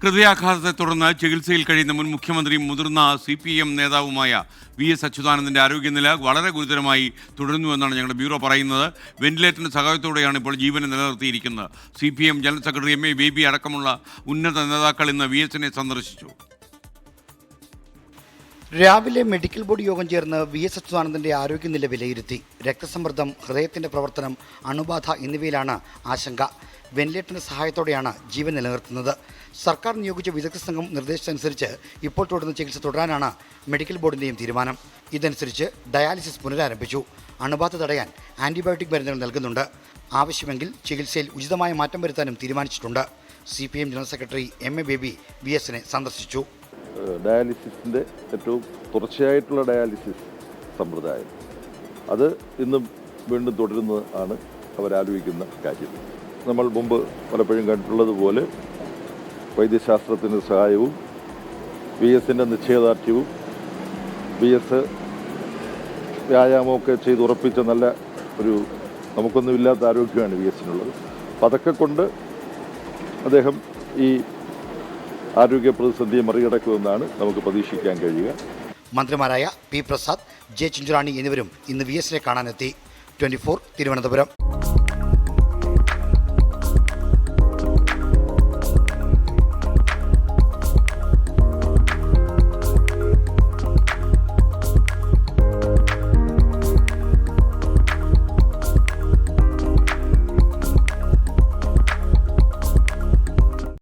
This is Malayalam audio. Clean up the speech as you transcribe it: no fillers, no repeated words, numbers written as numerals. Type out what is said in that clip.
ഹൃദയാഘാതത്തെ തുടർന്ന് ചികിത്സയിൽ കഴിയുന്ന മുൻ മുഖ്യമന്ത്രിയും മുതിർന്ന CPM നേതാവുമായ VS അച്യുതാനന്ദൻ്റെ ആരോഗ്യനില വളരെ ഗുരുതരമായി തുടരുന്നുവെന്നാണ് ഞങ്ങളുടെ ബ്യൂറോ പറയുന്നത്. വെന്റിലേറ്ററിൻ്റെ സഹായത്തോടെയാണ് ഇപ്പോൾ ജീവനെ നിലനിർത്തിയിരിക്കുന്നത്. CPM general secretary MA baby അടക്കമുള്ള ഉന്നത നേതാക്കൾ ഇന്ന് VSനെ സന്ദർശിച്ചു. രാവിലെ മെഡിക്കൽ ബോർഡ് യോഗം ചേർന്ന് VS അച്യുതാനന്ദൻ്റെ ആരോഗ്യനില വിലയിരുത്തി. രക്തസമ്മർദ്ദം, ഹൃദയത്തിൻ്റെ പ്രവർത്തനം, അണുബാധ എന്നിവയിലാണ് ആശങ്ക. വെന്റിലേറ്ററിൻ്റെ സഹായത്തോടെയാണ് ജീവൻ നിലനിർത്തുന്നത്. സർക്കാർ നിയോഗിച്ച വിദഗ്ധ സംഘം നിർദ്ദേശമനുസരിച്ച് ഇപ്പോൾ തുടർന്ന് ചികിത്സ തുടരാനാണ് മെഡിക്കൽ ബോർഡിൻ്റെയും തീരുമാനം. ഇതനുസരിച്ച് ഡയാലിസിസ് പുനരാരംഭിച്ചു. അണുബാധ തടയാൻ ആൻറ്റിബയോട്ടിക് മരുന്നുകൾ നൽകുന്നുണ്ട്. ആവശ്യമെങ്കിൽ ചികിത്സയിൽ ഉചിതമായ മാറ്റം വരുത്താനും തീരുമാനിച്ചിട്ടുണ്ട്. CPM general secretary MA Baby VSനെ സന്ദർശിച്ചു. ഡയാലിസിസിൻ്റെ ഏറ്റവും തുടർച്ചയായിട്ടുള്ള ഡയാലിസിസ് സമ്പ്രദായം അത് ഇന്നും വീണ്ടും തുടരുന്നതാണ് അവരാലോചിക്കുന്ന കാര്യം. നമ്മൾ മുമ്പ് പലപ്പോഴും കണ്ടിട്ടുള്ളതുപോലെ വൈദ്യശാസ്ത്രത്തിൻ്റെ സഹായവും VSൻ്റെ നിശ്ചയദാർഢ്യവും VS വ്യായാമമൊക്കെ ചെയ്തുറപ്പിച്ച നല്ല ഒരു നമുക്കൊന്നുമില്ലാത്ത ആരോഗ്യമാണ് VSനുള്ളത്. അപ്പം അതൊക്കെ കൊണ്ട് അദ്ദേഹം ഈ ആരോഗ്യ പ്രതിസന്ധിയെ മറികടക്കുമെന്നാണ് നമുക്ക് പ്രതീക്ഷിക്കാൻ കഴിയുക. മന്ത്രിമാരായ P. പ്രസാദ്, J. ചിഞ്ചുറാണി എന്നിവരും ഇന്ന് VSനെ കാണാനെത്തി. 24 തിരുവനന്തപുരം.